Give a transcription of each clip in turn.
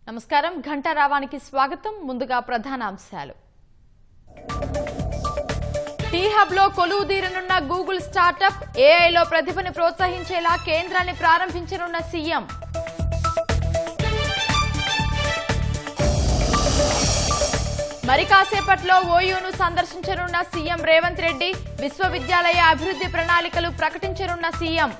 నమస్కారం ఘంటారావానికి స్వాగతం. ముందుగా ప్రధానాంశాలు. టీ హబ్ లో కొలువుదీరనున్న గూగుల్ స్టార్టప్, ఏఐలో ప్రతిభను ప్రోత్సహించేలా కేంద్రాన్ని ప్రారంభించనున్న సీఎం. మరి కాసేపట్లో ఓయూను సందర్శించనున్న సీఎం రేవంత్ రెడ్డి, విశ్వవిద్యాలయ అభివృద్ధి ప్రణాళికలు ప్రకటించనున్న సీఎం.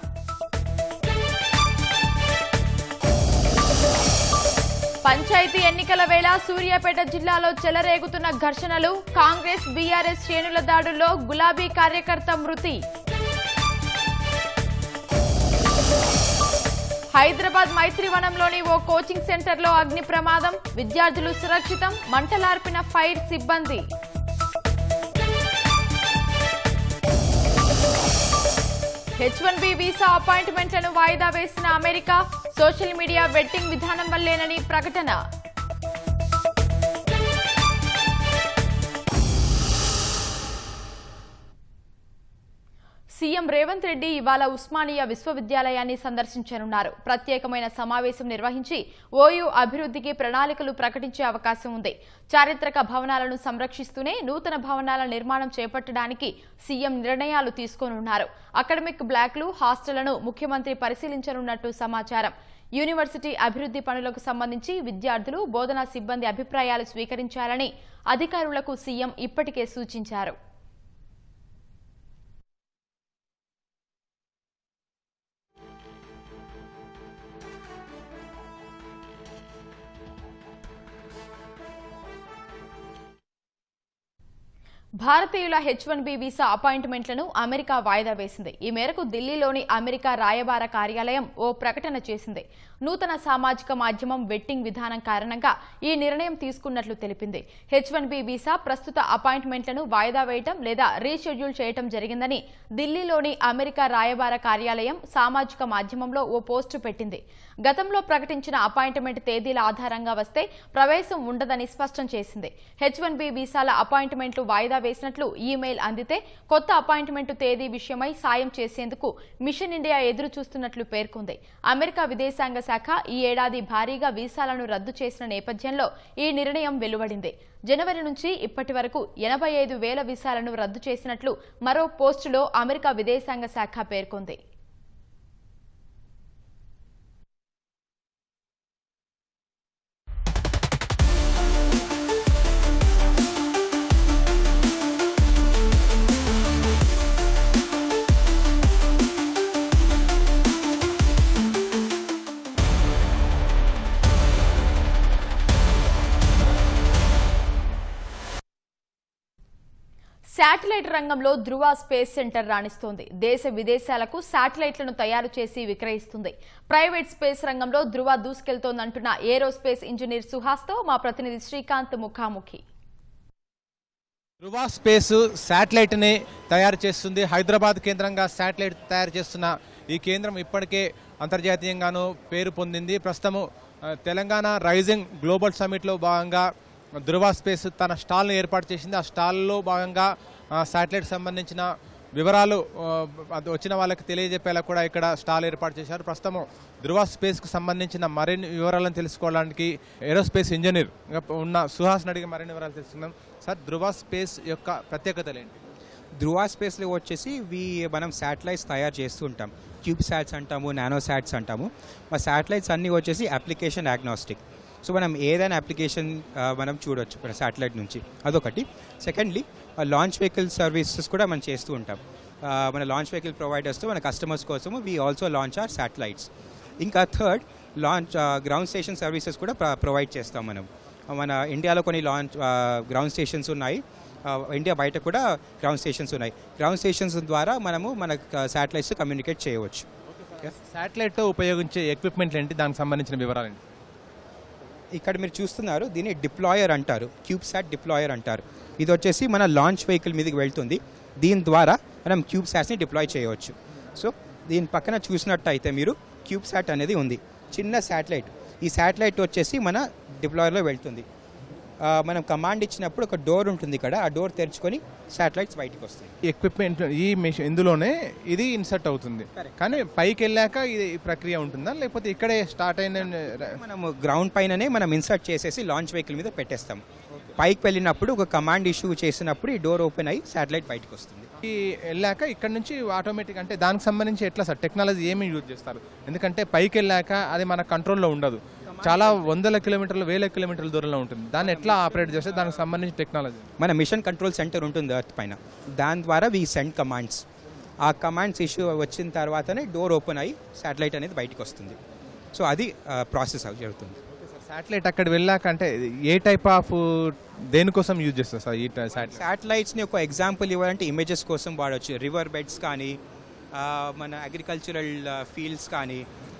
పంచాయతీ ఎన్నికల వేళ సూర్యాపేట జిల్లాలో చెలరేగుతున్న ఘర్షణలు, కాంగ్రెస్ బీఆర్ఎస్ శ్రేణుల దాడుల్లో గులాబీ కార్యకర్త మృతి. హైదరాబాద్ మైత్రివనంలోని ఓ కోచింగ్ సెంటర్లో అగ్ని ప్రమాదం, విద్యార్థులు సురక్షితం, మంటలార్పిన ఫైర్ సిబ్బంది. H1B వీసా అపాయింట్మెంట్లను వాయిదా వేసిన అమెరికా, సోషల్ మీడియా వెట్టింగ్ విధానం వల్లేనని ప్రకటన. సీఎం రేవంత్ రెడ్డి ఇవాళ ఉస్మానియా విశ్వవిద్యాలయాన్ని సందర్శించనున్నారు. ప్రత్యేకమైన సమావేశం నిర్వహించి ఓయూ అభివృద్ధికి ప్రణాళికలు ప్రకటించే అవకాశం ఉంది. చారిత్రక భవనాలను సంరక్షిస్తూనే నూతన భవనాల నిర్మాణం చేపట్టడానికి సీఎం నిర్ణయాలు తీసుకోనున్నారు. అకాడమిక్ బ్లాక్లు, హాస్టళ్లను ముఖ్యమంత్రి పరిశీలించనున్నట్టు సమాచారం. యూనివర్సిటీ అభివృద్ధి పనులకు సంబంధించి విద్యార్థులు, బోధనా సిబ్బంది అభిప్రాయాలు స్వీకరించాలని అధికారులకు సీఎం ఇప్పటికే సూచించారు. భారతీయుల H1B వీసా అపాయింట్మెంట్లను అమెరికా వాయిదా వేసింది. ఈ మేరకు ఢిల్లీలోని అమెరికా రాయబార కార్యాలయం ఓ ప్రకటన చేసింది. నూతన సామాజిక మాధ్యమం వెట్టింగ్ విధానం కారణంగా ఈ నిర్ణయం తీసుకున్నట్లు తెలిపింది. H1B వీసా ప్రస్తుత అపాయింట్మెంట్లను వాయిదా వేయటం లేదా రీషెడ్యూల్ చేయటం జరిగిందని ఢిల్లీలోని అమెరికా రాయబార కార్యాలయం సామాజిక మాధ్యమంలో ఓ పోస్టు పెట్టింది. గతంలో ప్రకటించిన అపాయింట్మెంట్ తేదీల ఆధారంగా వస్తే ప్రవేశం ఉండదని స్పష్టం చేసింది. H1B వీసాల అపాయింట్మెంట్లు వాయిదా వేసినట్లు ఈమెయిల్ అందితే కొత్త అపాయింట్మెంట్ తేదీ విషయమై సాయం చేసేందుకు మిషన్ ఇండియా ఎదురు చూస్తున్నట్లు పేర్కొంది. అమెరికా విదేశాంగ శాఖ ఈ ఏడాది భారీగా వీసాలను రద్దు చేసిన నేపథ్యంలో ఈ నిర్ణయం వెలువడింది. జనవరి నుంచి ఇప్పటి వరకు 85,000 వీసాలను రద్దు చేసినట్లు మరో పోస్టులో అమెరికా విదేశాంగ శాఖ పేర్కొంది. శాటిలైట్ రంగంలో ధృవ స్పేస్ సెంటర్ రాణిస్తోంది. దేశ విదేశాలకు శాటిలైట్లను తయారు చేసి విక్రయిస్తుంది. ప్రైవేట్ స్పేస్ రంగంలో ధృవ దూసుకెళ్తోందంటున్న ఏరోస్పేస్ ఇంజనీర్ సుహాస్తో మా ప్రతినిధి శ్రీకాంత్ ముఖాముఖి. ధృవ స్పేస్ శాటిలైట్ ని తయారు చేస్తుంది. హైదరాబాద్ కేంద్రంగా శాటిలైట్ తయారు చేస్తున్న ఈ కేంద్రం ఇప్పటికే అంతర్జాతీయంగానూ పేరు పొందింది. ప్రస్తుతం తెలంగాణ రైజింగ్ గ్లోబల్ సమిట్ లో భాగంగా ధృవ స్పేస్ తన స్టాల్ను ఏర్పాటు చేసింది. ఆ స్టాల్లో భాగంగా శాటిలైట్ సంబంధించిన వివరాలు వచ్చిన వాళ్ళకి తెలియజెప్పేలా కూడా ఇక్కడ స్టాల్ ఏర్పాటు చేశారు. ప్రస్తుతం ధృవ స్పేస్కు సంబంధించిన మరిన్ని వివరాలను తెలుసుకోవడానికి ఏరోస్పేస్ ఇంజనీర్ ఉన్న సుహాస్ని అడిగి మరిన్ని వివరాలు తెలుసుకుందాం. సార్, ధృవ స్పేస్ యొక్క ప్రత్యేకతలు ఏంటి? ధృవ స్పేస్లో వచ్చేసి మనం శాటిలైట్స్ తయారు చేస్తూ ఉంటాం. క్యూబ్ శాట్స్ అంటాము, నానో శాట్స్ అంటాము. మా శాటిలైట్స్ అన్నీ వచ్చేసి అప్లికేషన్ యాగ్నాస్టిక్. సో మనం ఏదైనా అప్లికేషన్ మనం చూడవచ్చు మన శాటిలైట్ నుంచి, అదొకటి. సెకండ్లీ లాంచ్ వెహికల్ సర్వీసెస్ కూడా మనం చేస్తూ ఉంటాం. మన లాంచ్ వెహికల్ ప్రొవైడర్స్తో మన కస్టమర్స్ కోసము we also launch our satellites. ఇంకా థర్డ్, గ్రౌండ్ స్టేషన్ సర్వీసెస్ కూడా ప్రొవైడ్ చేస్తాం మనం. మన ఇండియాలో కొన్ని గ్రౌండ్ స్టేషన్స్ ఉన్నాయి, ఇండియా బయట కూడా గ్రౌండ్ స్టేషన్స్ ఉన్నాయి. గ్రౌండ్ స్టేషన్స్ ద్వారా మనము మన శాటిలైట్స్ కమ్యూనికేట్ చేయవచ్చు. శాటిలైట్తో ఉపయోగించే ఎక్విప్మెంట్లు ఏంటి, దానికి సంబంధించిన వివరాలు ఏంటి? ఇక్కడ మీరు చూస్తున్నారు, దీన్ని డిప్లాయర్ అంటారు, క్యూబ్ శాట్ డిప్లాయర్ అంటారు. ఇది వచ్చేసి మన లాంచ్ వెహికల్ మీదకి వెళ్తుంది. దీని ద్వారా మనం క్యూబ్ శాట్స్ని డిప్లాయ్ చేయవచ్చు. సో దీని పక్కన చూసినట్టయితే మీరు క్యూబ్ శాట్ అనేది ఉంది, చిన్న శాటిలైట్. ఈ శాటిలైట్ వచ్చేసి మన డిప్లాయర్లో వెళ్తుంది. మనం కమాండ్ ఇచ్చినప్పుడు ఒక డోర్ ఉంటుంది ఇక్కడ, ఆ డోర్ తెరుచుకొని శాటిలైట్స్ బయటకు వస్తాయి. ఎక్విప్మెంట్ ఈ మిషన్ ఇందులోనే ఇది ఇన్సర్ట్ అవుతుంది, కానీ పైకి వెళ్ళాక ఇది ఈ ప్రక్రియ ఉంటుందా, లేకపోతే ఇక్కడే స్టార్ట్ అయిన మనం గ్రౌండ్ పైననే మనం ఇన్సర్ట్ చేసేసి లాంచ్ వెహికల్ మీద పెట్టేస్తాం. పైకి వెళ్ళినప్పుడు ఒక కమాండ్ ఇష్యూ చేసినప్పుడు ఈ డోర్ ఓపెన్ అయ్యి శాటిలైట్ బయటకు వస్తుంది. ఈ వెళ్ళాక ఇక్కడ నుంచి ఆటోమేటిక్ అంటే దానికి సంబంధించి ఎట్లా సార్ టెక్నాలజీ ఏమి యూజ్ చేస్తారు? ఎందుకంటే పైకి వెళ్ళాక అది మన కంట్రోల్లో ఉండదు, చాలా వందల కిలోమీటర్లు వేల కిలోమీటర్ల దూరంలో ఉంటుంది. దాన్ని ఎట్లా ఆపరేట్ చేస్తే దానికి సంబంధించి టెక్నాలజీ? మన మిషన్ కంట్రోల్ సెంటర్ ఉంటుంది ఎర్త్ పైన, దాని ద్వారా వీ సెండ్ కమాండ్స్. ఆ కమాండ్స్ ఇష్యూ వచ్చిన తర్వాతనే డోర్ ఓపెన్ అయ్యి శాటిలైట్ అనేది బయటకు వస్తుంది. సో అది ప్రాసెస్ జరుగుతుంది. శాటిలైట్ అక్కడ వెళ్ళాక అంటే ఏ టైప్ ఆఫ్ దేనికోసం యూజ్ చేస్తారు సార్ ఈ శాటిలైట్స్ని ఒక ఎగ్జాంపుల్ ఇవ్వాలంటే ఇమేజెస్ కోసం వాడవచ్చు. రివర్ బెడ్స్ కానీ మన అగ్రికల్చరల్ ఫీల్డ్స్ కానీ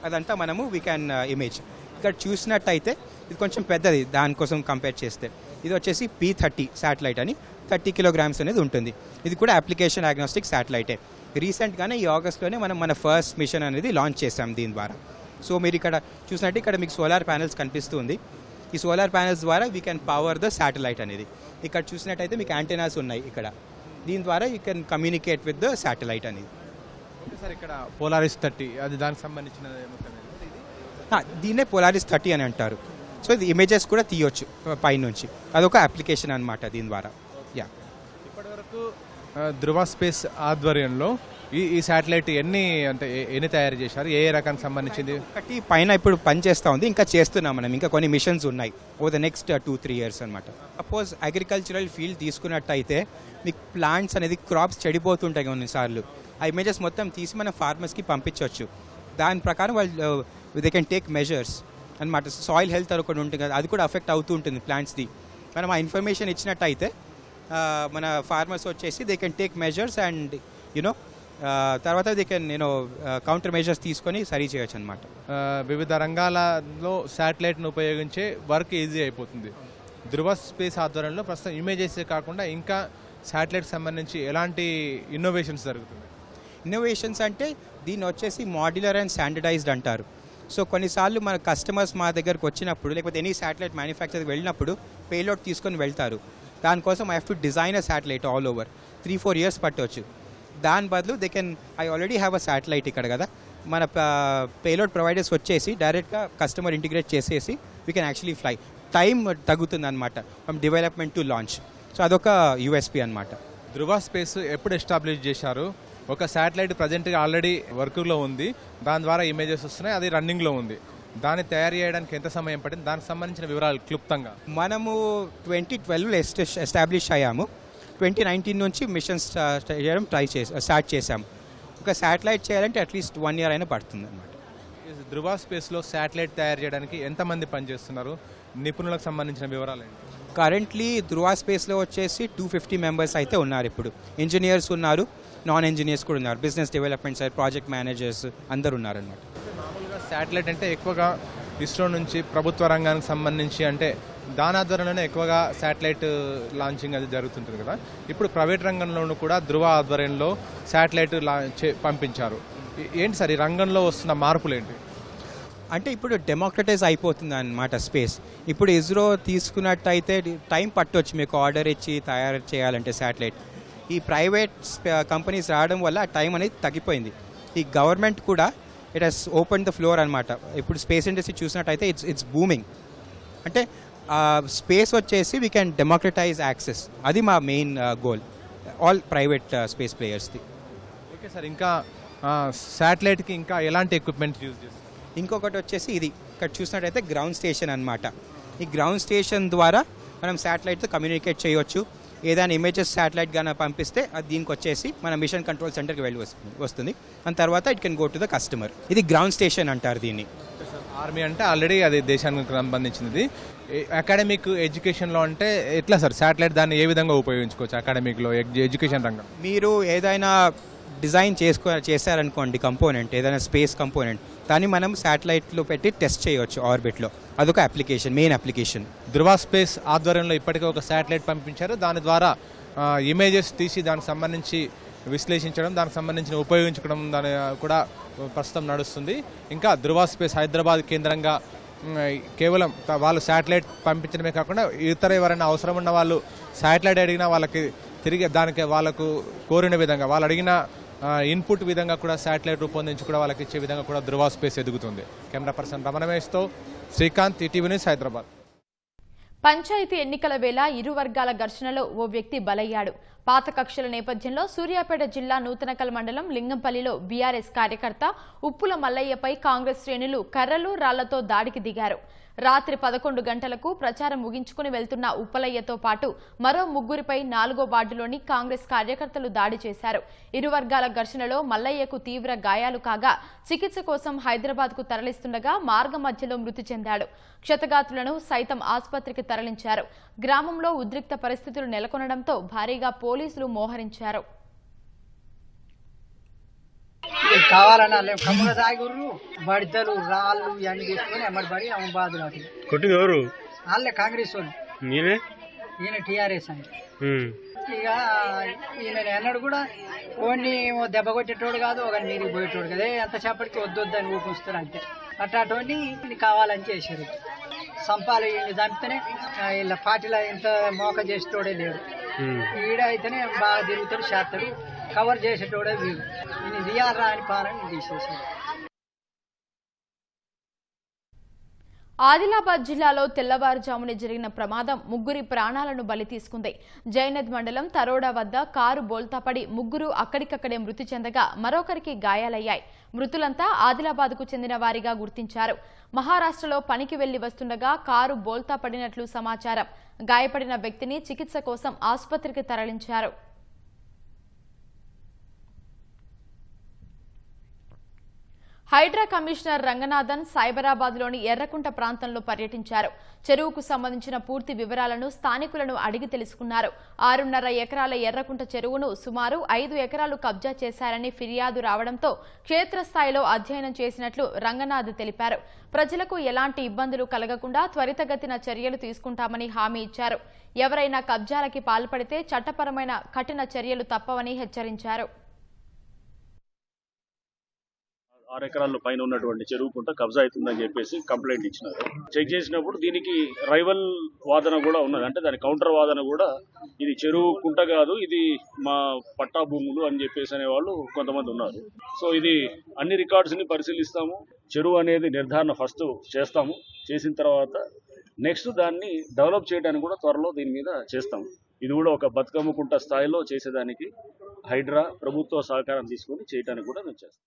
అదంతా మనము వీ క్యాన్ ఇమేజ్. ఇక్కడ చూసినట్టయితే ఇది కొంచెం పెద్దది దానికోసం కంపేర్ చేస్తే. ఇది వచ్చేసి P30 శాటిలైట్ అని 30 కిలోగ్రామ్స్ అనేది ఉంటుంది. ఇది కూడా అప్లికేషన్ అగ్నాస్టిక్ శాటిలైటే. రీసెంట్గానే ఈ ఆగస్ట్లోనే మనం మన ఫస్ట్ మిషన్ అనేది లాంచ్ చేసాం దీని ద్వారా. సో మీరు ఇక్కడ చూసినట్టు ఇక్కడ మీకు సోలార్ ప్యానెల్స్ కనిపిస్తుంది. ఈ సోలార్ ప్యానెల్స్ ద్వారా we can power the satellite అనేది. ఇక్కడ చూసినట్టయితే మీకు యాంటెనాస్ ఉన్నాయి ఇక్కడ, దీని ద్వారా you can communicate with the satellite అనేది. సార్ ఇక్కడ పోలారిస్ 30 అది దానికి సంబంధించిన దీన్నే పోలారిస్ 30 అని అంటారు. సో ఇది ఇమేజెస్ కూడా తీయొచ్చు పైనుంచి, అదొక అప్లికేషన్ అనమాట దీని ద్వారా. యా, ఇప్పటివరకు ధృవ స్పేస్ ఆధ్వర్యంలో ఈ శాటిలైట్ ఎన్ని తయారు చేశారు, ఏ రకానికి సంబంధించింది? ఒకటి పైన ఇప్పుడు పని చేస్తూ ఉంది, ఇంకా చేస్తున్నాం మనం. ఇంకా కొన్ని మిషన్స్ ఉన్నాయి ఓవర్ ద నెక్స్ట్ 2-3 ఇయర్స్ అనమాట. సపోజ్ అగ్రికల్చరల్ ఫీల్డ్ తీసుకున్నట్టయితే మీకు ప్లాంట్స్ అనేది క్రాప్స్ చెడిపోతుంటాయి కొన్నిసార్లు. ఆ ఇమేజెస్ మొత్తం తీసి మనం ఫార్మర్స్కి పంపించవచ్చు. దాని ప్రకారం వాళ్ళు దే కెన్ టేక్ మెజర్స్ అనమాట. సాయిల్ హెల్త్ ఒకటి ఉంటుంది కదా, అది కూడా అఫెక్ట్ అవుతూ ఉంటుంది ప్లాంట్స్ది. మనం ఆ ఇన్ఫర్మేషన్ ఇచ్చినట్టయితే మన ఫార్మర్స్ వచ్చేసి they can take measures and you know తర్వాత దే కెన్ కౌంటర్ మెజర్స్ తీసుకొని సరి చేయొచ్చు అనమాట. వివిధ రంగాలలో శాటిలైట్ను ఉపయోగించే వర్క్ ఈజీ అయిపోతుంది. ధృవ స్పేస్ ఆధ్వర్యంలో ప్రస్తుతం ఇమేజెస్ కాకుండా ఇంకా శాటిలైట్ సంబంధించి ఎలాంటి ఇన్నోవేషన్స్ జరుగుతుంది? ఇన్నోవేషన్స్ అంటే దీన్ని వచ్చేసి మాడ్యులర్ అండ్ స్టాండర్డైజ్డ్ అంటారు. సో కొన్నిసార్లు మన కస్టమర్స్ మా దగ్గరకు వచ్చినప్పుడు లేకపోతే ఎనీ శాటిలైట్ మ్యానుఫ్యాక్చర్కి వెళ్ళినప్పుడు పేలోడ్ తీసుకొని వెళ్తారు. దానికోసం I have to design a satellite all over 3-4 years పట్టవచ్చు. దాని బదులు they can I already have a satellite ఇక్కడ కదా, మన పేలోడ్ ప్రొవైడర్స్ వచ్చేసి డైరెక్ట్గా కస్టమర్ ఇంటిగ్రేట్ చేసేసి we can actually fly. Time తగ్గుతుంది అనమాట from development to launch. So అదొక యూఎస్పీ అనమాట. ధృవ స్పేస్ ఎప్పుడు ఎస్టాబ్లిష్ చేశారు? ఒక శాటిలైట్ ప్రజెంట్గా ఆల్రెడీ వర్క్లో ఉంది, దాని ద్వారా ఇమేజెస్ వస్తున్నాయి, అది రన్నింగ్లో ఉంది. దాన్ని తయారు చేయడానికి ఎంత సమయం పట్టింది, దానికి సంబంధించిన వివరాలు క్లుప్తంగా. మనము 2012లో ఎస్టాబ్లిష్ అయ్యాము. 2019 నుంచి మిషన్ చేయడం స్టార్ట్ చేసాము. ఒక శాటిలైట్ చేయాలంటే అట్లీస్ట్ 1 year అయినా పడుతుంది అనమాట. ధృవ స్పేస్లో శాటిలైట్ తయారు చేయడానికి ఎంతమంది పనిచేస్తున్నారు, నిపుణులకు సంబంధించిన వివరాలు ఏంటి? కరెంట్లీ ధృవ స్పేస్లో వచ్చేసి 250 మెంబర్స్ అయితే ఉన్నారు. ఇప్పుడు ఇంజనీర్స్ ఉన్నారు, నాన్ ఇంజనీర్స్ కూడా ఉన్నారు, business development side project managers అందరు ఉన్నారనమాట. మామూలుగా శాటిలైట్ అంటే ఎక్కువగా ఇస్రో నుంచి ప్రభుత్వ రంగానికి సంబంధించి అంటే దాని ఆధ్వర్యంలోనే ఎక్కువగా శాటిలైట్ లాంచింగ్ అది జరుగుతుంటుంది కదా. ఇప్పుడు ప్రైవేట్ రంగంలోనూ కూడా ధృవ ఆధ్వర్యంలో శాటిలైట్ పంపించారు. ఏంటి సార్ ఈ రంగంలో వస్తున్న మార్పులు ఏంటి? అంటే ఇప్పుడు డెమోక్రటైజ్ అయిపోతుంది అన్నమాట స్పేస్. ఇప్పుడు ఇస్రో తీసుకున్నట్టయితే టైం పట్టవచ్చు మీకు ఆర్డర్ ఇచ్చి తయారు చేయాలంటే శాటిలైట్. ఈ ప్రైవేట్ కంపెనీస్ రావడం వల్ల ఆ టైం అనేది తగ్గిపోయింది. ఈ గవర్నమెంట్ కూడా it has open the floor అనమాట. ఇప్పుడు స్పేస్ ఇండస్ట్రీ చూసినట్టయితే ఇట్స్ బూమింగ్. అంటే స్పేస్ వచ్చేసి వీ క్యాన్ డెమోక్రటైజ్ యాక్సెస్, అది మా main goal all private space ప్లేయర్స్ది. ఓకే సార్, ఇంకా శాటిలైట్కి ఇంకా ఎలాంటి ఎక్విప్మెంట్ యూజ్ చేస్తారు? ఇంకొకటి వచ్చేసి ఇది ఇక్కడ చూసినట్టయితే గ్రౌండ్ స్టేషన్ అనమాట. ఈ గ్రౌండ్ స్టేషన్ ద్వారా మనం శాటిలైట్తో కమ్యూనికేట్ చేయవచ్చు. ఏదైనా ఇమేజెస్ శాటిలైట్ గానే పంపిస్తే అది దీనికి వచ్చేసి మన మిషన్ కంట్రోల్ సెంటర్కి వెళ్ళి వస్తుంది. దాని తర్వాత it can go to the customer. ఇది గ్రౌండ్ స్టేషన్ అంటారు దీన్ని. ఆర్మీ అంటే ఆల్రెడీ అది దేశానికి సంబంధించింది. అకాడమిక్ ఎడ్యుకేషన్లో అంటే ఎట్లా సార్ శాటిలైట్ దాన్ని ఏ విధంగా ఉపయోగించుకోవచ్చు అకాడమిక్లో ఎడ్యుకేషన్ రంగం? మీరు ఏదైనా డిజైన్ చేశారనుకోండి కంపోనెంట్, ఏదైనా స్పేస్ కంపోనెంట్, దాన్ని మనం శాటిలైట్లో పెట్టి టెస్ట్ చేయవచ్చు ఆర్బిట్లో. అదొక అప్లికేషన్, మెయిన్ అప్లికేషన్. ధృవ స్పేస్ ఆధ్వర్యంలో ఇప్పటికే ఒక శాటిలైట్ పంపించారు. దాని ద్వారా ఇమేజెస్ తీసి దానికి సంబంధించి విశ్లేషించడం, దానికి సంబంధించిన ఉపయోగించుకోవడం దాని కూడా ప్రస్తుతం నడుస్తుంది. ఇంకా ధృవ స్పేస్ హైదరాబాద్ కేంద్రంగా కేవలం వాళ్ళు శాటిలైట్ పంపించడమే కాకుండా ఇతర ఎవరైనా అవసరం ఉన్న వాళ్ళు శాటిలైట్ అడిగినా వాళ్ళకి తిరిగి దానికి వాళ్ళకు కోరిన విధంగా వాళ్ళు అడిగిన ఇన్పుట్ విధంగా కూడా శాటిలైట్ రూపొందించి కూడా వాళ్ళకి ఇచ్చే విధంగా కూడా ధృవ స్పేస్ ఎదుగుతుంది. కెమెరా పర్సన్ రమణమేష్తో శ్రీకాంత్, ఈటీవీ న్యూస్, హైదరాబాద్. పంచాయతీ ఎన్నికల వేళ ఇరు వర్గాల ఘర్షణలో ఓ వ్యక్తి బలయ్యాడు. పాత కక్షల నేపథ్యంలో సూర్యాపేట జిల్లా నూతనకల్ మండలం లింగంపల్లిలో బీఆర్ఎస్ కార్యకర్త ఉప్పుల మల్లయ్యపై కాంగ్రెస్ శ్రేణులు కర్రలు రాళ్లతో దాడికి దిగారు. రాత్రి 11 గంటలకు ప్రచారం ముగించుకుని వెళ్తున్న ఉప్పలయ్యతో పాటు మరో ముగ్గురిపై 4వ వార్డులోని కాంగ్రెస్ కార్యకర్తలు దాడి చేశారు. ఇరు వర్గాల ఘర్షణలో మల్లయ్యకు తీవ్ర గాయాలు కాగా చికిత్స కోసం హైదరాబాద్కు తరలిస్తుండగా మార్గ మధ్యలో మృతి చెందాడు. క్షతగాత్రులను సైతం ఆసుపత్రికి తరలించారు. గ్రామంలో ఉద్రిక్త పరిస్థితులు నెలకొనడంతో భారీగా పోలీసులు మోహరించారు. కావాలన్నా కమ్ముల తాగుర్రు బడితలు రాళ్ళు ఇవన్నీ తీసుకొని ఎమ్మడి అమ్మబాదులు కొట్టింది ఎవరు? వాళ్ళే కాంగ్రెస్ వాళ్ళు. మీరే? ఈయన టీఆర్ఎస్ అని. ఇక ఈయన అన్నాడు కూడా ఓన్ని దెబ్బ కొట్టేటోడు కాదు, ఒక నీరికి పోయేటోడు కదా, ఎంతసేపటికి వద్దని ఊపిస్తారు అంతే. అట్లాంటి కావాలని చేశారు. సంపాలు ఈయన చంపితేనే వీళ్ళ పార్టీలో ఇంత మోక చేసేటోడే లేడు. ఈడ అయితేనే బాగా తిరుగుతాడు, చేస్తాడు, కవర్ చేసేటోడే వీడు. ఈయన రియారా అని పారని తీసేసాడు. ఆదిలాబాద్ జిల్లాలో తెల్లవారుజామున జరిగిన ప్రమాదం ముగ్గురి ప్రాణాలను బలి తీసుకుంది. జైనద్ మండలం తరోడా వద్ద కారు బోల్తాపడి ముగ్గురు అక్కడికక్కడే మృతి చెందగా మరొకరికి గాయాలయ్యాయి. మృతులంతా ఆదిలాబాద్కు చెందిన వారిగా గుర్తించారు. మహారాష్ట్రలో పనికి వెళ్లి వస్తుండగా కారు బోల్తా పడినట్లు సమాచారం. గాయపడిన వ్యక్తిని చికిత్స కోసం ఆసుపత్రికి తరలించారు. హైడ్రా కమిషనర్ రంగనాథన్ సైబరాబాద్లోని ఎర్రకుంట ప్రాంతంలో పర్యటించారు. చెరువుకు సంబంధించిన పూర్తి వివరాలను స్థానికులను అడిగి తెలుసుకున్నారు. 6.5 ఎకరాల ఎర్రకుంట చెరువును సుమారు 5 ఎకరాలు కబ్జా చేశారని ఫిర్యాదు రావడంతో క్షేత్రస్థాయిలో అధ్యయనం చేసినట్లు రంగనాథ్ తెలిపారు. ప్రజలకు ఎలాంటి ఇబ్బందులు కలగకుండా త్వరితగతిన చర్యలు తీసుకుంటామని హామీ ఇచ్చారు. ఎవరైనా కబ్జాలకి పాల్పడితే చట్టపరమైన కఠిన చర్యలు తప్పవని హెచ్చరించారు. 6 ఎకరాల పైన ఉన్నటువంటి చెరువు కుంట కబ్జా అవుతుందని చెప్పేసి కంప్లైంట్ ఇచ్చినారు. చెక్ చేసినప్పుడు దీనికి రైవల్ వాదన కూడా ఉన్నది. అంటే దాని కౌంటర్ వాదన కూడా ఇది చెరువు కుంట కాదు, ఇది మా పట్టా భూములు అని చెప్పేసి అనేవాళ్ళు కొంతమంది ఉన్నారు. సో ఇది అన్ని రికార్డ్స్ని పరిశీలిస్తాము. చెరువు అనేది నిర్ధారణ ఫస్ట్ చేస్తాము. చేసిన తర్వాత నెక్స్ట్ దాన్ని డెవలప్ చేయడానికి కూడా త్వరలో దీని మీద చేస్తాము. ఇది కూడా ఒక బతుకమ్మ కుంట స్థాయిలో చేసేదానికి హైడ్రా ప్రభుత్వ సహకారం తీసుకొని చేయడానికి కూడా మేము చేస్తాం.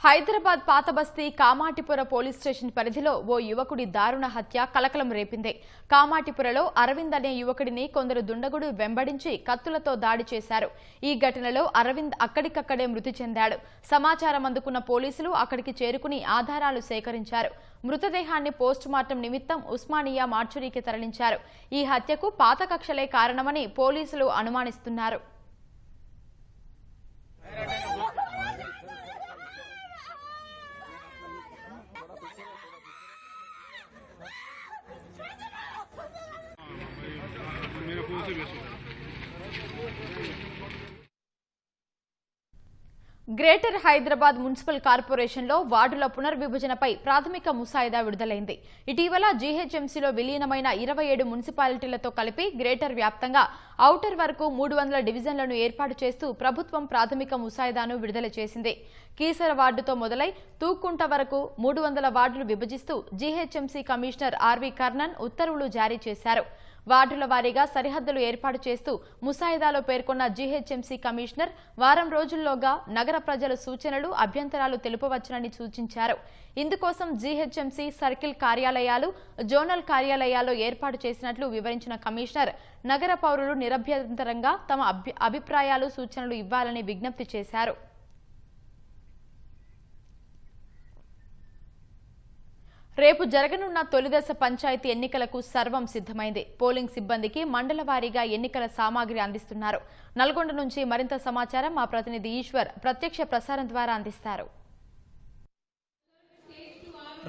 హైదరాబాద్ పాతబస్తీ కామాటిపుర పోలీస్ స్టేషన్ పరిధిలో ఓ యువకుడి దారుణ హత్య కలకలం రేపింది. కామాటిపురలో అరవింద్ అనే యువకుడిని కొందరు దుండగుడు వెంబడించి కత్తులతో దాడి చేశారు. ఈ ఘటనలో అరవింద్ అక్కడికక్కడే మృతి చెందాడు. సమాచారం అందుకున్న పోలీసులు అక్కడికి చేరుకుని ఆధారాలు సేకరించారు. మృతదేహాన్ని పోస్టుమార్టం నిమిత్తం ఉస్మానియా మార్చురీకి తరలించారు. ఈ హత్యకు పాత కక్షలే కారణమని పోలీసులు అనుమానిస్తున్నారు. గ్రేటర్ హైదరాబాద్ మున్సిపల్ కార్పొరేషన్లో వార్డుల పునర్విభజనపై ప్రాథమిక ముసాయిదా విడుదలైంది. ఇటీవల జీహెచ్ఎంసీలో విలీనమైన 27 మున్సిపాలిటీలతో కలిపి గ్రేటర్ వ్యాప్తంగా ఔటర్ వరకు 300 డివిజన్లను ఏర్పాటు చేస్తూ ప్రభుత్వం ప్రాథమిక ముసాయిదాను విడుదల చేసింది. కీసర వార్డుతో మొదలై తూక్కుంట వరకు 300 వార్డులు విభజిస్తూ జీహెచ్ఎంసీ కమిషనర్ ఆర్వి కర్ణన్ ఉత్తర్వులు జారీ చేశారు. వార్డుల వారీగా సరిహద్దులు ఏర్పాటు చేస్తూ ముసాయిదాలో పేర్కొన్న జీహెచ్ఎంసీ కమిషనర్ వారం రోజుల్లోగా నగర ప్రజల సూచనలు, అభ్యంతరాలు తెలుపవచ్చునని సూచించారు. ఇందుకోసం జీహెచ్ఎంసీ సర్కిల్ కార్యాలయాలు, జోనల్ కార్యాలయాల్లో ఏర్పాటు చేసినట్లు వివరించిన కమిషనర్ నగర పౌరులు నిరభ్యంతరంగా తమ అభిప్రాయాలు, సూచనలు ఇవ్వాలని విజ్ఞప్తి చేశారు. రేపు జరగనున్న తొలిదశ పంచాయతీ ఎన్నికలకు సర్వం సిద్ధమైంది. పోలింగ్ సిబ్బందికి మండల వారీగా ఎన్నికల సామాగ్రి అందిస్తున్నారు. నల్గొండ నుంచి మరింత సమాచారం మా ప్రతినిధి ఈశ్వర్ ప్రత్యక్ష ప్రసారం ద్వారా అందిస్తారు.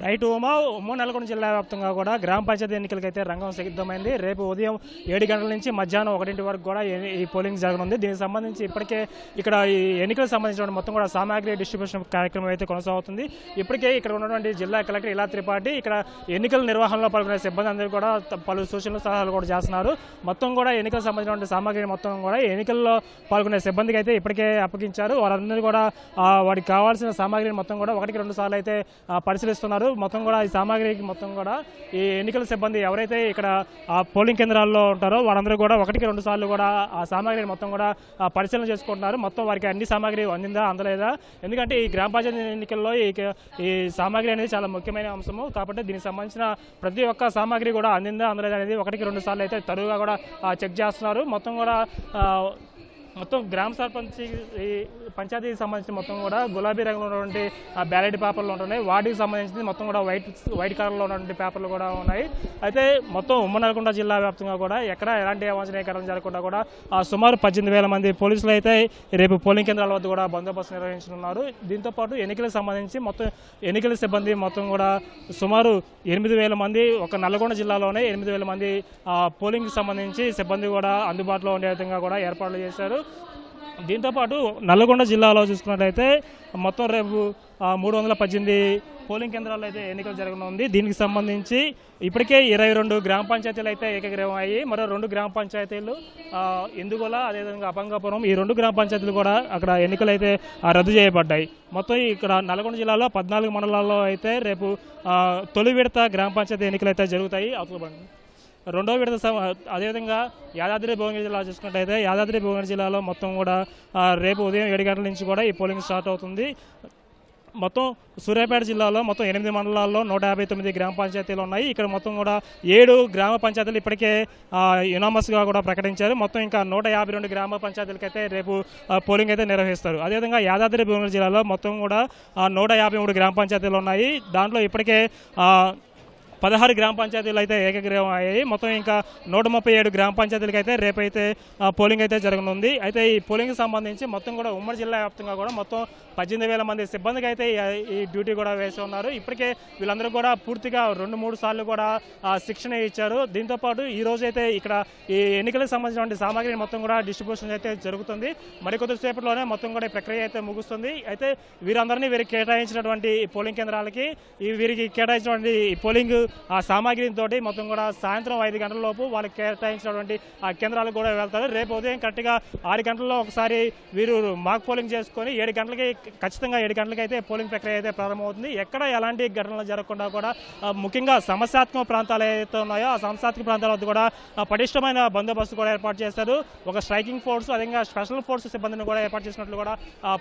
రైట్ ఉమా నల్గొండ జిల్లా వ్యాప్తంగా కూడా గ్రామ పంచాయతీ ఎన్నికలకైతే రంగం సిద్ధమైంది. రేపు ఉదయం 7 గంటల నుంచి మధ్యాహ్నం 1 వరకు కూడా ఈ పోలింగ్ జరగనుంది. దీనికి సంబంధించి ఇప్పటికే ఇక్కడ ఈ ఎన్నికలకు సంబంధించిన మొత్తం కూడా సామాగ్రి డిస్ట్రిబ్యూషన్ కార్యక్రమం అయితే కొనసాగుతుంది. ఇప్పటికే ఇక్కడ ఉన్నటువంటి జిల్లా కలెక్టర్ ఇలా త్రిపాఠి ఇక్కడ ఎన్నికల నిర్వహణలో పాల్గొనే సిబ్బంది అందరూ కూడా పలు సూచనలు సలహాలు కూడా చేస్తున్నారు. మొత్తం కూడా ఎన్నికలకు సంబంధించినటువంటి సామాగ్రిని మొత్తం కూడా ఎన్నికల్లో పాల్గొనే సిబ్బందికి అయితే ఇప్పటికే అప్పగించారు. వారందరూ కూడా వారికి కావాల్సిన సామాగ్రిని మొత్తం కూడా 1-2 సార్లు అయితే పరిశీలిస్తున్నారు. మొత్తం కూడా ఈ సామాగ్రికి మొత్తం కూడా ఈ ఎన్నికల సిబ్బంది ఎవరైతే ఇక్కడ పోలింగ్ కేంద్రాల్లో ఉంటారో వారందరూ కూడా 1-2 సార్లు కూడా ఆ సామాగ్రిని మొత్తం కూడా పరిశీలన చేసుకుంటున్నారు. మొత్తం వారికి అన్ని సామాగ్రి అందిందా అందలేదా, ఎందుకంటే ఈ గ్రామ పంచాయతీ ఎన్నికల్లో ఈ సామాగ్రి అనేది చాలా ముఖ్యమైన అంశము కాబట్టి దీనికి సంబంధించిన ప్రతి ఒక్క సామాగ్రి కూడా అందిందా అందలేదా అనేది 1-2 సార్లు అయితే తరువుగా కూడా చెక్ చేస్తున్నారు. మొత్తం గ్రామ సర్పంచ్ ఈ పంచాయతీకి సంబంధించి మొత్తం కూడా గులాబీ రంగులో ఉన్నటువంటి బ్యాలెట్ పేపర్లు ఉంటున్నాయి. వాటికి సంబంధించి మొత్తం కూడా వైట్ కలర్లో ఉన్నటువంటి పేపర్లు కూడా ఉన్నాయి. అయితే మొత్తం ఉమ్మడి నల్గొండ జిల్లా వ్యాప్తంగా కూడా ఎక్కడ ఎలాంటి అవాంఛనీయకరణ జరగకుండా కూడా సుమారు 18,000 మంది పోలీసులు అయితే రేపు పోలింగ్ కేంద్రాల వద్ద కూడా బందోబస్తు నిర్వహించనున్నారు. దీంతోపాటు ఎన్నికలకు సంబంధించి మొత్తం ఎన్నికల సిబ్బంది మొత్తం కూడా సుమారు 8,000 మంది ఒక నల్గొండ జిల్లాలోనే 8,000 మంది పోలింగ్కి సంబంధించి సిబ్బంది కూడా అందుబాటులో ఉండే విధంగా కూడా ఏర్పాట్లు చేశారు. దీంతోపాటు నల్గొండ జిల్లాలో చూసుకున్నట్లయితే మొత్తం రేపు 318 పోలింగ్ కేంద్రాల్లో అయితే ఎన్నికలు జరగనుంది. దీనికి సంబంధించి ఇప్పటికే 22 గ్రామ పంచాయతీలు అయితే ఏకగ్రీవం అయ్యి మరో 2 గ్రామ పంచాయతీలు ఇందుగోల అదేవిధంగా అపంగాపురం ఈ 2 గ్రామ పంచాయతీలు కూడా అక్కడ ఎన్నికలు అయితే రద్దు చేయబడ్డాయి. మొత్తం ఇక్కడ నల్గొండ జిల్లాలో 14 మండలాల్లో అయితే రేపు తొలి విడత గ్రామ పంచాయతీ ఎన్నికలు అయితే జరుగుతాయి. రెండో విడత అదేవిధంగా యాదాద్రి భువనగిరి జిల్లా చూసుకున్నట్టయితే యాదాద్రి భువనగిరి జిల్లాలో మొత్తం కూడా రేపు ఉదయం 7 గంటల నుంచి కూడా ఈ పోలింగ్ స్టార్ట్ అవుతుంది. మొత్తం సూర్యాపేట జిల్లాలో మొత్తం 8 మండలాల్లో 159 గ్రామ పంచాయతీలు ఉన్నాయి. ఇక్కడ మొత్తం కూడా 7 గ్రామ పంచాయతీలు ఇప్పటికే యునామస్గా కూడా ప్రకటించారు. మొత్తం ఇంకా 152 గ్రామ పంచాయతీలకైతే రేపు పోలింగ్ అయితే నిర్వహిస్తారు. అదేవిధంగా యాదాద్రి భువనగిరి జిల్లాలో మొత్తం కూడా 153 గ్రామ పంచాయతీలు ఉన్నాయి. దాంట్లో ఇప్పటికే 16 గ్రామ పంచాయతీలు అయితే ఏకగ్రీవం అయ్యాయి. మొత్తం ఇంకా 137 గ్రామ పంచాయతీలకు అయితే రేపైతే పోలింగ్ అయితే జరగనుంది. అయితే ఈ పోలింగ్కి సంబంధించి మొత్తం కూడా ఉమ్మడి జిల్లా వ్యాప్తంగా కూడా మొత్తం 18,000 మంది సిబ్బందికి అయితే ఈ డ్యూటీ కూడా వేసి ఉన్నారు. ఇప్పటికే వీళ్ళందరూ కూడా పూర్తిగా 2-3 సార్లు కూడా శిక్షణ ఇచ్చారు. దీంతోపాటు ఈ రోజు అయితే ఇక్కడ ఈ ఎన్నికలకు సంబంధించిన సామాగ్రిని మొత్తం కూడా డిస్ట్రిబ్యూషన్ అయితే జరుగుతుంది. మరికొద్దిసేపట్లోనే మొత్తం కూడా ఈ ప్రక్రియ అయితే ముగుస్తుంది. అయితే వీరికి కేటాయించినటువంటి పోలింగ్ కేంద్రాలకి వీరికి కేటాయించినటువంటి పోలింగ్ సామాగ్రితో మొత్తం కూడా సాయంత్రం 5 గంటల లోపు వాళ్ళకి కేటాయించినటువంటి కేంద్రాలకు కూడా వెళ్తారు. రేపు ఉదయం కరెక్ట్గా 6 గంటల్లో ఒకసారి వీరు మాక్ పోలింగ్ చేసుకొని 7 గంటలకి ఖచ్చితంగా 7 గంటలకి అయితే పోలింగ్ ప్రక్రియ అయితే ప్రారంభమవుతుంది. ఎక్కడ ఎలాంటి ఘటనలు జరగకుండా కూడా ముఖ్యంగా సమస్యాత్మక ప్రాంతాలు ఏదైతే ఉన్నాయో ఆ సమస్యాత్మక ప్రాంతాల వద్ద కూడా పటిష్టమైన బందోబస్తు కూడా ఏర్పాటు చేస్తారు. ఒక స్ట్రైకింగ్ ఫోర్స్ అదేవిధంగా స్పెషల్ ఫోర్స్ సిబ్బందిని కూడా ఏర్పాటు చేసినట్లు కూడా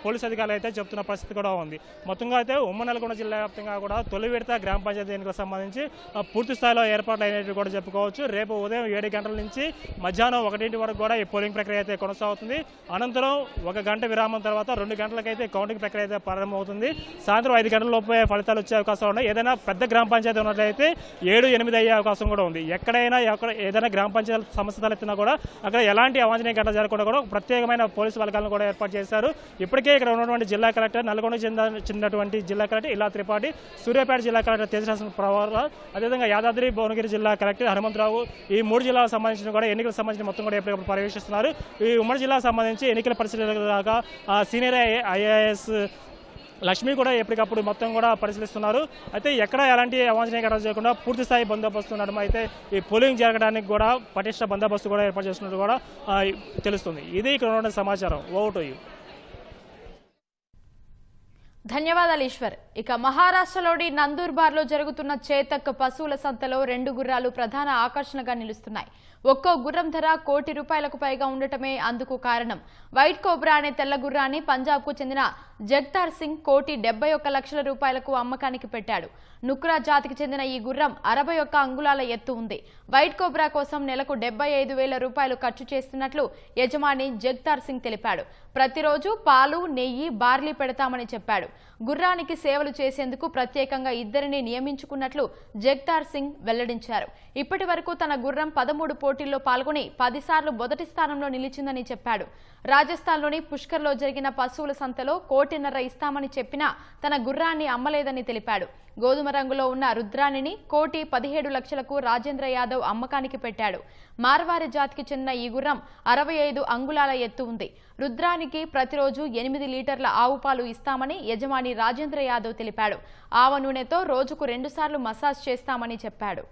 పోలీసు అధికారులు అయితే చెప్తున్న పరిస్థితి కూడా ఉంది. మొత్తంగా అయితే ఉమ్మడి నల్గొండ జిల్లా వ్యాప్తంగా కూడా తొలి విడత గ్రామ పంచాయతీ ఎన్నికలకు సంబంధించి పూర్తి స్థాయిలో ఏర్పాట్లు అయినట్టు కూడా చెప్పుకోవచ్చు. రేపు ఉదయం 7 గంటల నుంచి మధ్యాహ్నం 1 వరకు కూడా ఈ పోలింగ్ ప్రక్రియ అయితే కొనసాగుతుంది. అనంతరం 1 గంట విరామం తర్వాత 2 గంటలకైతే కౌంటింగ్ ప్రక్రియ అయితే ప్రారంభమవుతుంది. సాయంత్రం 5 గంటల లోపే ఫలితాలు వచ్చే అవకాశాలు ఉన్నాయి. ఏదైనా పెద్ద గ్రామ పంచాయతీ ఉన్నట్లయితే 7-8 అయ్యే అవకాశం కూడా ఉంది. ఎక్కడైనా ఏదైనా గ్రామ పంచాయతీ సమస్య తలెత్తినా కూడా అక్కడ ఎలాంటి అవాంఛనీయ ఘటన జరగకుండా కూడా ప్రత్యేకమైన పోలీసు బలగాలను కూడా ఏర్పాటు చేశారు. ఇప్పటికే ఇక్కడ ఉన్నటువంటి జిల్లా కలెక్టర్ నల్గొండ చెందినటువంటి జిల్లా కలెక్టర్ ఇలా త్రిపాఠి, సూర్యాపేట జిల్లా కలెక్టర్ తేజరాజన్ ప్రవర్, అదేవిధంగా యాదాద్రి భువనగిరి జిల్లా కలెక్టర్ హనుమంతరావు ఈ 3 జిల్లాలకు సంబంధించిన కూడా ఎన్నికలకు సంబంధించిన మొత్తం కూడా ఎప్పటికప్పుడు పర్యవేక్షిస్తున్నారు. ఈ ఉమ్మడి జిల్లాకు సంబంధించి ఎన్నికల పరిశీలనగా సీనియర్ ఐఏఎస్ లక్ష్మి కూడా ఎప్పటికప్పుడు మొత్తం కూడా పరిశీలిస్తున్నారు. అయితే ఎక్కడ ఎలాంటి అవాంఛనీయ ఘటనలు చేయకుండా పూర్తి స్థాయి బందోబస్తు నడుమ అయితే ఈ పోలింగ్ జరగడానికి కూడా పటిష్ట బందోబస్తు కూడా ఏర్పాటు చేస్తున్నట్టు కూడా తెలుస్తుంది. ఇది ఇక్కడ ఉన్న సమాచారం. Over to you. ధన్యవాదాలు ఈశ్వర్. ఇక మహారాష్ట్రలోని నందూర్బార్లో జరుగుతున్న చేతక్ పశువుల సంతలో 2 గుర్రాలు ప్రధాన ఆకర్షణగా నిలుస్తున్నాయి. ఒక్కో గుర్రం ధర ₹1 కోటి పైగా ఉండటమే అందుకు కారణం. వైట్ కోబ్రా అనే తెల్ల గుర్రాన్ని పంజాబ్కు చెందిన జగ్తార్ సింగ్ ₹1,51,00,000 అమ్మకానికి పెట్టాడు. నుక్రా జాతికి చెందిన ఈ గుర్రం 61 అంగుళాల ఎత్తు ఉంది. వైట్ కోబ్రా కోసం నెలకు ₹75,000 ఖర్చు చేస్తున్నట్లు యజమాని జగ్తార్ సింగ్ తెలిపాడు. ప్రతిరోజు పాలు, నెయ్యి, బార్లీ పెడతామని చెప్పాడు. గుర్రానికి సేవలు చేసేందుకు ప్రత్యేకంగా 2 నియమించుకున్నట్లు జగ్తార్ సింగ్ వెల్లడించారు. ఇప్పటి వరకు తన గుర్రం 13 పోటీల్లో పాల్గొని 10 సార్లు మొదటి స్థానంలో నిలిచిందని చెప్పాడు. రాజస్థాన్లోని పుష్కర్లో జరిగిన పశువుల సంతలో ₹1 1,50,00,000 ఇస్తామని చెప్పినా తన గుర్రాన్ని అమ్మలేదని తెలిపాడు. గోధుమ రంగులో ఉన్న రుద్రాణిని 1,17,00,000కు రాజేంద్ర యాదవ్ అమ్మకానికి పెట్టాడు. మార్వారి జాతికి చెందిన ఈ గుర్రం 65 అంగుళాల ఎత్తు ఉంది. రుద్రానికి ప్రతిరోజు 8 లీటర్ల ఆవు పాలు ఇస్తామని యజమాని రాజేంద్ర యాదవ్ తెలిపాడు. ఆవ నూనెతో రోజుకు 2 సార్లు మసాజ్ చేస్తామని చెప్పాడు.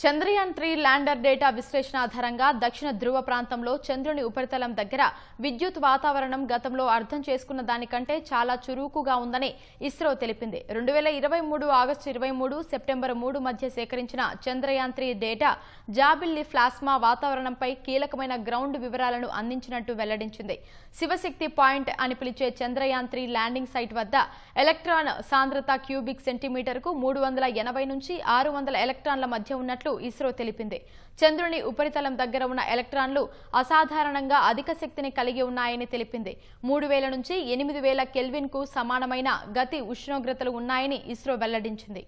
చంద్రయాన్ 3 ల్యాండర్ డేటా విశ్లేషణ ఆధారంగా దక్షిణ ధ్రువ ప్రాంతంలో చంద్రుని ఉపరితలం దగ్గర విద్యుత్ వాతావరణం గతంలో అర్థం చేసుకున్న దానికంటే చాలా చురుకుగా ఉందని ఇస్రో తెలిపింది. 2023 ఆగస్టు 23 సెప్టెంబర్ 3 మధ్య సేకరించిన చంద్రయాన్ 3 డేటా జాబిల్లి ప్లాస్మా వాతావరణంపై కీలకమైన గ్రౌండ్ వివరాలను అందించినట్టు వెల్లడించింది. శివశక్తి పాయింట్ అని పిలిచే చంద్రయాన్ 3 ల్యాండింగ్ సైట్ వద్ద ఎలక్ట్రాన్ సాంద్రత క్యూబిక్ సెంటీమీటర్కు 380 నుంచి 600 ఎలక్ట్రాన్ల మధ్య ఉన్నట్లు ఇస్రో తెలిపింది. చంద్రుని ఉపరితలం దగ్గర ఉన్న ఎలక్ట్రాన్లు అసాధారణంగా అధిక శక్తిని కలిగి ఉన్నాయని తెలిపింది. 3000 నుంచి 8000 కెల్విన్ కు సమానమైన గతి ఉష్ణోగ్రతలు ఉన్నాయని ఇస్రో వెల్లడించింది.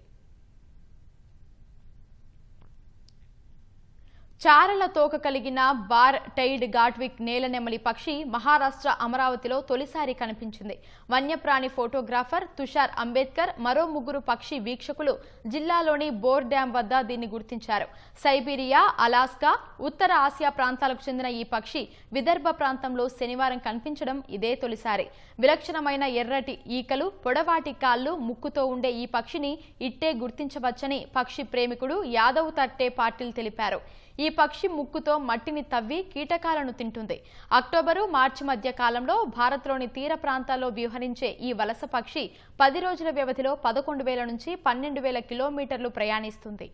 చారల తోక కలిగిన బార్ టైడ్ గాట్విక్ నేలనెమలి పక్షి మహారాష్ట్ర అమరావతిలో తొలిసారి కనిపించింది. వన్యప్రాణి ఫోటోగ్రాఫర్ తుషార్ అంబేద్కర్ మరో 3 పక్షి వీక్షకులు జిల్లాలోని బోర్ డ్యాం వద్ద దీన్ని గుర్తించారు. సైబీరియా, అలాస్కా, ఉత్తర ఆసియా ప్రాంతాలకు చెందిన ఈ పక్షి విదర్భ ప్రాంతంలో శనివారం కనిపించడం ఇదే తొలిసారి. విలక్షణమైన ఎర్రటి ఈకలు, పొడవాటి కాళ్లు, ముక్కుతో ఉండే ఈ పక్షిని ఇట్టే గుర్తించవచ్చని పక్షి ప్రేమికుడు యాదవ్ తట్టే పాటిల్ తెలిపారు. ఈ పక్షి ముక్కుతో మట్టిని తవ్వి కీటకాలను తింటుంది. అక్టోబరు, మార్చి మధ్య కాలంలో భారత్లోని తీర ప్రాంతాల్లో విహరించే ఈ వలస పక్షి 10 రోజుల వ్యవధిలో 11,000 నుంచి 12,000 కిలోమీటర్లు ప్రయాణిస్తుంది.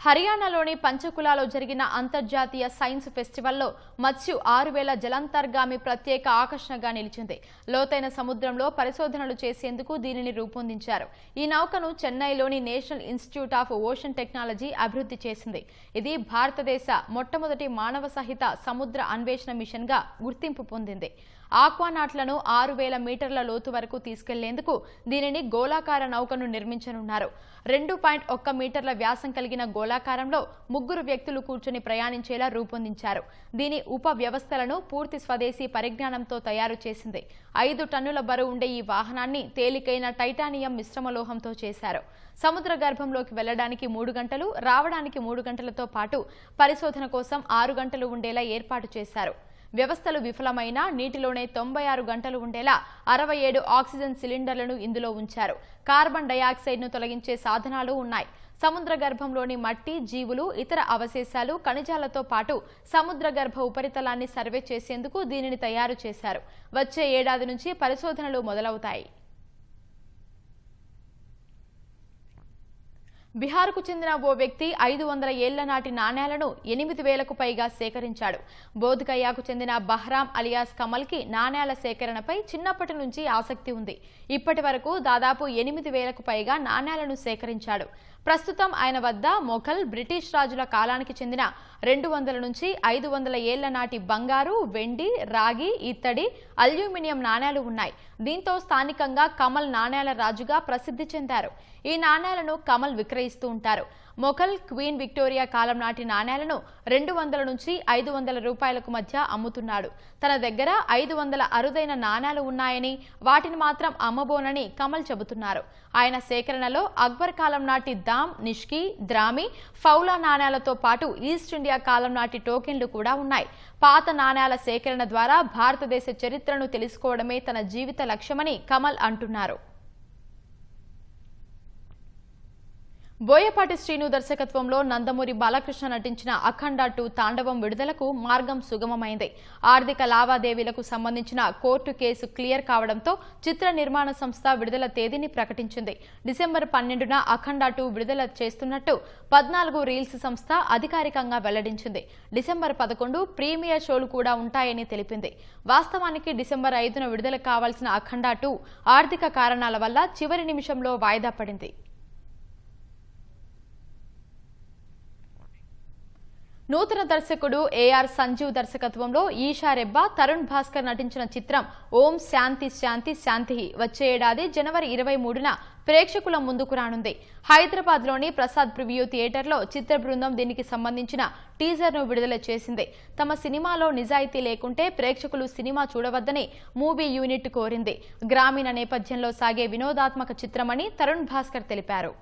హర్యానాలోని పంచకులాలో జరిగిన అంతర్జాతీయ సైన్స్ ఫెస్టివల్లో మత్స్యు 6000 జలాంతర్గామి ప్రత్యేక ఆకర్షణగా నిలిచింది. లోతైన సముద్రంలో పరిశోధనలు చేసేందుకు దీనిని రూపొందించారు. ఈ నౌకను చెన్నైలోని national institute of ocean technology అభివృద్ధి చేసింది. ఇది భారతదేశ మొట్టమొదటి మానవ సహిత సముద్ర అన్వేషణ మిషన్గా గుర్తింపు పొందింది. ఆక్వానాట్లను 6000 మీటర్ల లోతు వరకు తీసుకెళ్లేందుకు దీనిని గోళాకార నౌకను నిర్మించనున్నారు. 2.1 మీటర్ల వ్యాసం కలిగిన గోళాకారంలో 3 వ్యక్తులు కూర్చొని ప్రయాణించేలా రూపొందించారు. దీని ఉప వ్యవస్థలను పూర్తి స్వదేశీ పరిజ్ఞానంతో తయారు చేసింది. 5 టన్నుల బరువు ఉండే ఈ వాహనాన్ని తేలికైన టైటానియం మిశ్రమలోహంతో చేశారు. సముద్ర గర్భంలోకి వెళ్లడానికి 3 గంటలు, రావడానికి 3 గంటలతో పాటు పరిశోధన కోసం 6 గంటలు ఉండేలా ఏర్పాటు చేశారు. వ్యవస్థలు విఫలమైన నీటిలోనే 96 గంటలు ఉండేలా 67 ఆక్సిజన్ సిలిండర్లను ఇందులో ఉంచారు. కార్బన్ డయాక్సైడ్ను తొలగించే సాధనాలు ఉన్నాయి. సముద్ర గర్భంలోని మట్టి, జీవులు, ఇతర అవశేషాలు, ఖనిజాలతో పాటు సముద్ర గర్భ ఉపరితలాన్ని సర్వే చేసేందుకు దీనిని తయారు చేశారు. వచ్చే ఏడాది నుంచి పరిశోధనలు మొదలవుతాయి. బిహార్కు చెందిన ఓ వ్యక్తి 500 ఏళ్ల నాటి నాణేలను 8,000కు పైగా సేకరించాడు. బోధ్గయాకు చెందిన బహ్రామ్ అలియాస్ కమల్కి నాణేల సేకరణపై చిన్నప్పటి నుంచి ఆసక్తి ఉంది. ఇప్పటి వరకు దాదాపు 8,000కు పైగా నాణేలను సేకరించాడు. ప్రస్తుతం ఆయన వద్ద మొఘల్, బ్రిటిష్ రాజుల కాలానికి చెందిన 200 నుంచి 500 ఏళ్ల నాటి బంగారు, వెండి, రాగి, ఇత్తడి, అల్యూమినియం నాణేలు ఉన్నాయి. దీంతో స్థానికంగా కమల్ నాణేల రాజుగా ప్రసిద్ధి చెందారు. ఈ నాణేలను కమల్ విక్రయిస్తూ ఉంటారు. మొఘల్, క్వీన్ విక్టోరియా కాలం నాటి నాణేలను 200 నుంచి 500 రూపాయలకు మధ్య అమ్ముతున్నాడు. తన దగ్గర 500 అరుదైన నాణేలు ఉన్నాయని, వాటిని మాత్రం అమ్మబోనని కమల్ చెబుతున్నారు. ఆయన సేకరణలో అక్బర్ కాలం నాటి దామ్, నిష్కి, ద్రామి, ఫౌలా నాణేలతో పాటు ఈస్ట్ ఇండియా కాలం నాటి టోకెన్లు కూడా ఉన్నాయి. పాత నాణేల సేకరణ ద్వారా భారతదేశ చరిత్రను తెలుసుకోవడమే తన జీవిత లక్ష్యమని కమల్ అంటున్నారు. బోయపాటి శ్రీను దర్శకత్వంలో నందమూరి బాలకృష్ణ నటించిన అఖండ 2 తాండవం విడుదలకు మార్గం సుగమమైంది. ఆర్థిక లావాదేవీలకు సంబంధించిన కోర్టు కేసు క్లియర్ కావడంతో చిత్ర నిర్మాణ సంస్థ విడుదల తేదీని ప్రకటించింది. డిసెంబర్ 12న అఖండ 2 విడుదల చేస్తున్నట్టు 14 రీల్స్ సంస్థ అధికారికంగా వెల్లడించింది. డిసెంబర్ 11 ప్రీమియర్ షోలు కూడా ఉంటాయని తెలిపింది. వాస్తవానికి డిసెంబర్ 5న విడుదల కావాల్సిన అఖండ 2 ఆర్థిక కారణాల వల్ల చివరి నిమిషంలో వాయిదా పడింది. నూతన దర్శకుడు ఏఆర్ సంజీవ్ దర్శకత్వంలో ఈషా రెబ్బా, తరుణ్ భాస్కర్ నటించిన చిత్రం ఓం శాంతి శాంతి శాంతి వచ్చే ఏడాది జనవరి 23న ప్రేక్షకుల ముందుకు రానుంది. హైదరాబాద్లోని ప్రసాద్ ప్రివ్యూ థియేటర్లో చిత్ర బృందం దీనికి సంబంధించిన టీజర్ను విడుదల చేసింది. తమ సినిమాలో నిజాయితీ లేకుంటే ప్రేక్షకులు సినిమా చూడవద్దని మూవీ యూనిట్ కోరింది. గ్రామీణ నేపథ్యంలో సాగే వినోదాత్మక చిత్రమని తరుణ్ భాస్కర్ తెలిపారు.